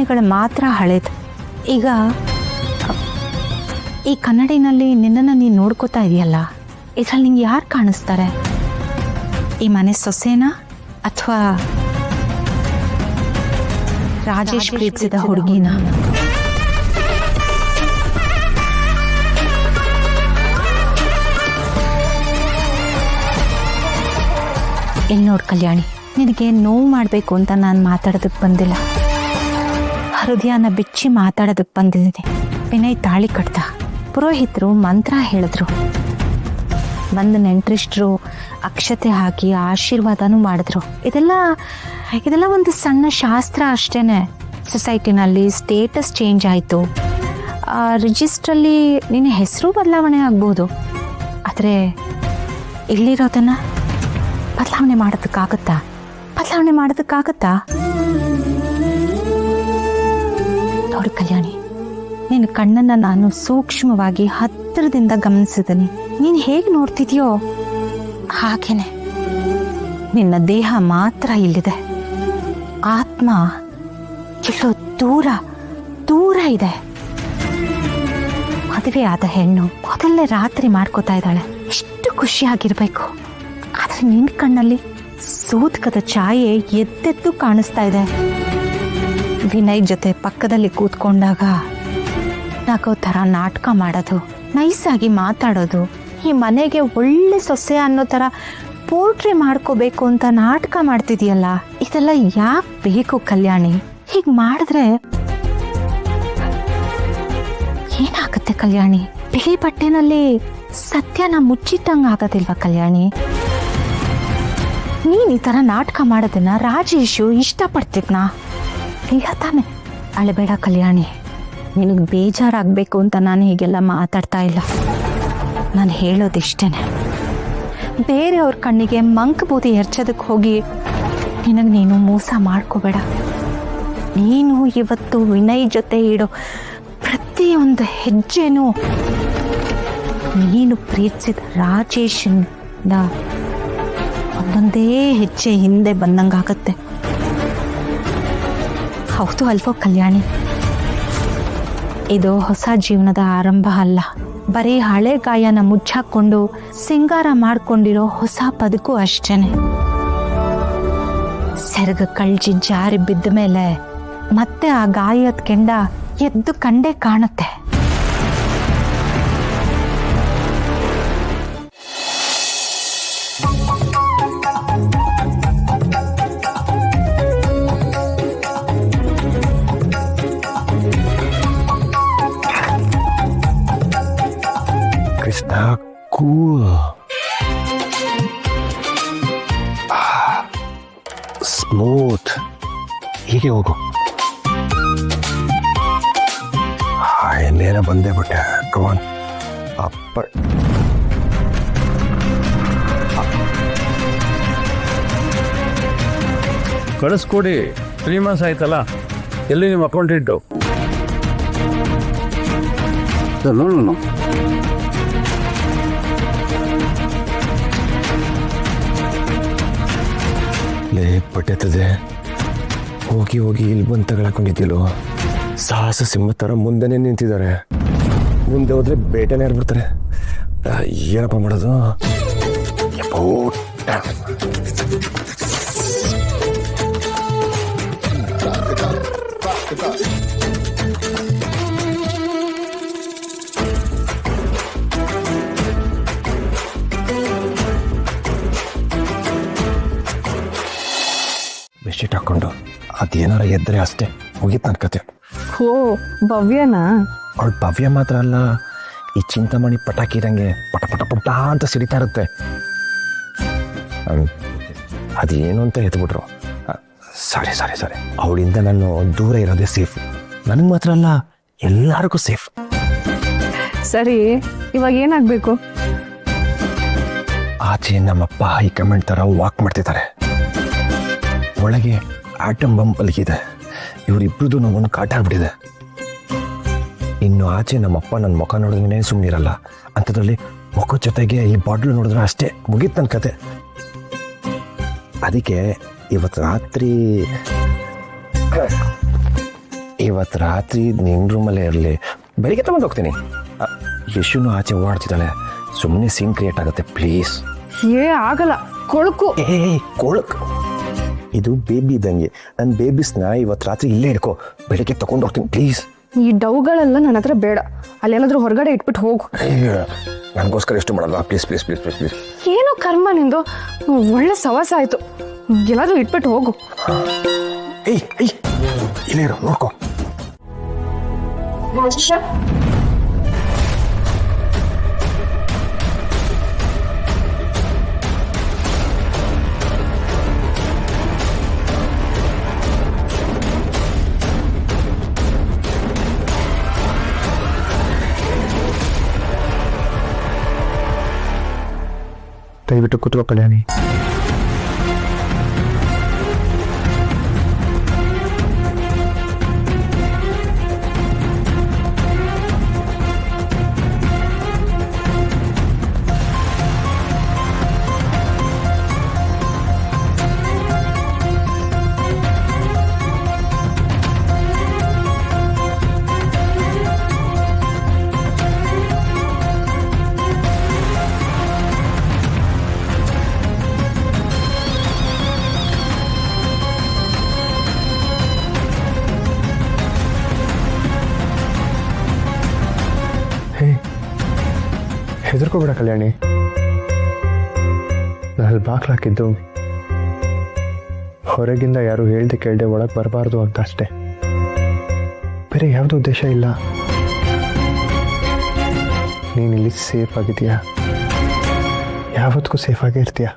ಭಾವನೆಗಳು ಮಾತ್ರ ಹಳೇದು. ಈಗ ಈ ಕನ್ನಡಿನಲ್ಲಿ ನಿನ್ನನ್ನು ನೀನು ನೋಡ್ಕೋತಾ ಇದೆಯಲ್ಲ, ಇದರಲ್ಲಿ ನಿಂಗೆ ಯಾರು ಕಾಣಿಸ್ತಾರೆ? ಈ ಮನೆ ಸೊಸೆನಾ ಅಥವಾ ರಾಜೇಶ್ ಪ್ರೀತಿಸಿದ ಹುಡುಗಿನ? ಇಲ್ಲಿ ನೋಡು ಕಲ್ಯಾಣಿ, ನಿನಗೆ ನೋವು ಮಾಡಬೇಕು ಅಂತ ನಾನು ಮಾತಾಡೋದಕ್ಕೆ ಬಂದಿಲ್ಲ, ಹೃದಯನ ಬಿಚ್ಚಿ ಮಾತಾಡೋದಕ್ಕೆ ಬಂದಿದ್ದೀನಿ. ವಿನಯ್ ತಾಳಿ ಕಟ್ದ, ಪುರೋಹಿತರು ಮಂತ್ರ ಹೇಳಿದ್ರು, ಬಂದು ನೆಂಟರಿಷ್ಟರು ಅಕ್ಷತೆ ಹಾಕಿ ಆಶೀರ್ವಾದನೂ ಮಾಡಿದ್ರು. ಇದೆಲ್ಲ ಒಂದು ಸಣ್ಣ ಶಾಸ್ತ್ರ ಅಷ್ಟೇನೆ. ಸೊಸೈಟಿನಲ್ಲಿ ಸ್ಟೇಟಸ್ ಚೇಂಜ್ ಆಯಿತು, ರಿಜಿಸ್ಟ್ರಲ್ಲಿ ನಿನ್ನ ಹೆಸರು ಬದಲಾವಣೆ ಆಗ್ಬೋದು. ಆದರೆ ಇಲ್ಲಿರೋದನ್ನ ಬದಲಾವಣೆ ಮಾಡೋದಕ್ಕಾಗತ್ತಾ? ನೋಡು ಕಲ್ಯಾಣಿ, ನಿನ್ನ ಕಣ್ಣನ್ನು ನಾನು ಸೂಕ್ಷ್ಮವಾಗಿ ಹತ್ತಿರದಿಂದ ಗಮನಿಸಿದ್ದೀನಿ. ನೀನು ಹೇಗೆ ನೋಡ್ತಿದ್ಯೋ ಹಾಗೇನೆ ನಿನ್ನ ದೇಹ ಮಾತ್ರ ಇಲ್ಲಿದೆ, ಆತ್ಮ ಎಲ್ಲೋ ದೂರ ಇದೆ. ಮದುವೆ ಆದ ಹೆಣ್ಣು ಮೊದಲನೇ ರಾತ್ರಿ ಮಾಡ್ಕೋತಾ ಇದ್ದಾಳೆ, ಎಷ್ಟು ಖುಷಿಯಾಗಿರ್ಬೇಕು. ಆದರೆ ನಿನ್ನ ಕಣ್ಣಲ್ಲಿ ಸೂತಕದ ಛಾಯೆ ಎದ್ದೆದ್ದು ಕಾಣಿಸ್ತಾ ಇದೆ. ವಿನಯ್ ಜೊತೆ ಪಕ್ಕದಲ್ಲಿ ಕೂತ್ಕೊಂಡಾಗ ನಗೋ ಥರ ನಾಟಕ ಮಾಡೋದು, ನೈಸಾಗಿ ಮಾತಾಡೋದು, ಈ ಮನೆಗೆ ಒಳ್ಳೆ ಸೊಸೆ ಅನ್ನೋ ಥರ ಪೋರ್ಟ್ರಿ ಮಾಡ್ಕೋಬೇಕು ಅಂತ ನಾಟಕ ಮಾಡ್ತಿದೆಯಲ್ಲ, ಇದೆಲ್ಲ ಯಾಕೆ ಬೇಕು ಕಲ್ಯಾಣಿ? ಹೀಗೆ ಮಾಡಿದ್ರೆ ಏನಾಗುತ್ತೆ ಕಲ್ಯಾಣಿ? ಬಿಳಿ ಬಟ್ಟೆನಲ್ಲಿ ಸತ್ಯನ ಮುಚ್ಚಿಟ್ಟಂಗೆ ಆಗೋದಿಲ್ವಾ ಕಲ್ಯಾಣಿ? ನೀನು ಈ ಥರ ನಾಟಕ ಮಾಡೋದನ್ನ ರಾಜೇಶು ಇಷ್ಟಪಡ್ತಿದ್ನಾ? ಇಲ್ಲ ತಾನೆ? ಅಳಬೇಡ ಕಲ್ಯಾಣಿ, ನಿನಗೆ ಬೇಜಾರಾಗಬೇಕು ಅಂತ ನಾನು ಹೀಗೆಲ್ಲ ಮಾತಾಡ್ತಾ ಇಲ್ಲ. ನಾನು ಹೇಳೋದಿಷ್ಟೇನೆ, ಬೇರೆಯವ್ರ ಕಣ್ಣಿಗೆ ಮಂಕಬೂದಿ ಎರಚೋದಕ್ಕೆ ಹೋಗಿ ನಿನಗೆ ನೀನು ಮೋಸ ಮಾಡ್ಕೋಬೇಡ. ನೀನು ಇವತ್ತು ವಿನಯ್ ಜೊತೆ ಇಡೋ ಪ್ರತಿಯೊಂದು ಹೆಜ್ಜೆನೂ ನೀನು ಪ್ರೀತಿಸಿದ ರಾಜೇಶಿಂದ ಒಂದೊಂದೇ ಹೆಜ್ಜೆ ಹಿಂದೆ ಬಂದಂಗಾಗತ್ತೆ. ಹೌದು ಅಲ್ವೋ ಕಲ್ಯಾಣಿ? ಇದು ಹೊಸ ಜೀವನದ ಆರಂಭ ಅಲ್ಲ, ಬರೀ ಹಳೆ ಗಾಯನ ಮುಚ್ಚಾಕೊಂಡು ಸಿಂಗಾರ ಮಾಡ್ಕೊಂಡಿರೋ ಹೊಸ ಬದುಕು ಅಷ್ಟೇನೆ. ಸೆರಗ ಕಳ್ಜಿ ಜಾರಿ ಬಿದ್ದ ಮೇಲೆ ಮತ್ತೆ ಆ ಗಾಯದ ಕೆಂಡ ಎದ್ದು ಕಂಡೇ ಕಾಣುತ್ತೆ. ಕೃಷ್ಣ ಕೂಲ್, ಸ್ಮೂತ್, ಹೀಗೆ ಹೋಗು. ಇನ್ನೇನ ಬಂದೇ ಬಿಟ್ಟೆ. ಕಮಾನ್ ಅಪ್ಪ. ಕಳಿಸ್ಕೊಡಿ, 3 months ಆಯ್ತಲ್ಲ. ಎಲ್ಲಿ ನಿಮ್ಮ ಅಕೌಂಟೆಂಟು? ನೋಡು, ಲೇ ಪಟ್ಟೆತ್ತದೆ, ಹೋಗಿ ಇಲ್ಲಿ ಬಂದು ತಗೊಳಕೊಂಡಿದ್ದಿಲ್ಲೋ. ಸಾಹಸ ಸಿಂಹ ಥರ ಮುಂದೆನೇ ನಿಂತಿದ್ದಾರೆ. ಮುಂದೆ ಹೋದ್ರೆ ಬೇಟೆನೇ ಇರ್ಬಿಡ್ತಾರೆ. ಏನಪ್ಪ ಮಾಡೋದು? ಬೆಡ್ಶೀಟ್ ಹಾಕೊಂಡು ಅದೇನಾರ ಎದ್ರೆ ಅಷ್ಟೇ ಮುಗಿತು ನನ್ನ ಕತೆ. ಓ ಭವ್ಯನಾ? ಅವಳು ಭವ್ಯ ಮಾತ್ರ ಅಲ್ಲ, ಈ ಚಿಂತಾಮಣಿ ಪಟಾಕಿ ಇರಂಗೆ ಪಟ ಪಟ ಪಟ ಅಂತ ಸಿಡಿತಾ ಇರುತ್ತೆ. ಅದೇನು ಅಂತ ಎತ್ಬಿಟ್ರು. ಸಾರಿ ಅವಳಿಂದ ನಾನು ದೂರ ಇರೋದೇ ಸೇಫ್. ನನಗೆ ಮಾತ್ರ ಅಲ್ಲ, ಎಲ್ಲರಿಗೂ ಸೇಫ್. ಸರಿ, ಇವಾಗ ಏನಾಗಬೇಕು? ಆಚೆ ನಮ್ಮಪ್ಪ ಹೈಕಮಾಂಡ್ ಥರ ವಾಕ್ ಮಾಡ್ತಿದ್ದಾರೆ, ಒಳಗೆ ಆಟಮ್ ಬಂಪ್ ಅಲ್ಲಿಗಿದೆ. ಇವರಿಬ್ರದ್ದು ಒಂದು ಕಾಟ ಆಗ್ಬಿಟ್ಟಿದೆ. ಇನ್ನು ಆಚೆ ನಮ್ಮಪ್ಪ ನನ್ನ ಮುಖ ನೋಡಿದ್ರೆ ಸುಮ್ಮನಿರಲ್ಲ. ಅಂಥದ್ರಲ್ಲಿ ಮುಖದ ಜೊತೆಗೆ ಈ ಬಾಟ್ಲು ನೋಡಿದ್ರೆ ಅಷ್ಟೇ ಮುಗೀತು ನನ್ನ ಕತೆ. ಅದಕ್ಕೆ ಇವತ್ತು ರಾತ್ರಿ ಇವತ್ತು ರಾತ್ರಿ ನಿನ್ನ ರೂಮಲ್ಲೇ ಇರಲಿ, ಬೆಳಿಗ್ಗೆ ತಗೊಂಡು ಹೋಗ್ತೀನಿ. ಯಶುನು ಆಚೆ ಓಡಾಡ್ತಿದ್ದಾಳೆ, ಸುಮ್ಮನೆ ಸೀನ್ ಕ್ರಿಯೇಟ್ ಆಗುತ್ತೆ ಪ್ಲೀಸ್. ಆಗಲ್ಲ, ಕೊಳಕು. ಕೊಳಕ್, ಇದು ಬೇಬಿ ಇದ್ದಂಗೆ. ನನ್ನ ಬೇಬಿಸ್ನ ಇವತ್ತು ರಾತ್ರಿ ಇಲ್ಲೇ ಇಡ್ಕೋ, ಬೆಳಿಗ್ಗೆ ತಗೊಂಡು ಹೋಗ್ತೀನಿ ಪ್ಲೀಸ್. ಈ ಡೌಗಳೆಲ್ಲ ನನ್ನ ಹತ್ರ ಬೇಡ, ಅಲ್ಲೆಲ್ಲಾದ್ರೂ ಹೊರಗಡೆ ಇಟ್ಬಿಟ್ಟು ಹೋಗು. ನನಗೋಸ್ಕರ ಎಷ್ಟು ಮಾಡಲ್ವಾ please please please please please. ಏನೋ ಕರ್ಮ ನಿಂದು, ಒಳ್ಳೆ ಸವಾಸ ಆಯ್ತು. ಎಲ್ಲಾದ್ರೂ ಇಟ್ಬಿಟ್ಟು ಹೋಗು. ಇಲ್ಲೇ ಇರೋ, ನೋಡ್ಕೋ. ದಯವಿಟ್ಟು ಕೂತ್ಕೋ ಕಲ್ಯಾಣಿ. ಹೆದರ್ಕೋಬೇಡ ಕಲ್ಯಾಣಿ, ನಾನು ಬಾಕ್ಲು ಹಾಕಿದ್ದು ಹೊರಗಿಂದ ಯಾರು ಹೇಳ್ದೆ ಕೇಳ್ದೆ ಒಳಗೆ ಬರಬಾರ್ದು ಅಂತ ಅಷ್ಟೇ, ಬೇರೆ ಯಾವುದೂ ಉದ್ದೇಶ ಇಲ್ಲ. ನೀನಿಲ್ಲಿ ಸೇಫ್ ಆಗಿದೆಯಾ, ಯಾವತ್ತಿಗೂ ಸೇಫ್ ಆಗೇ ಇರ್ತೀಯ.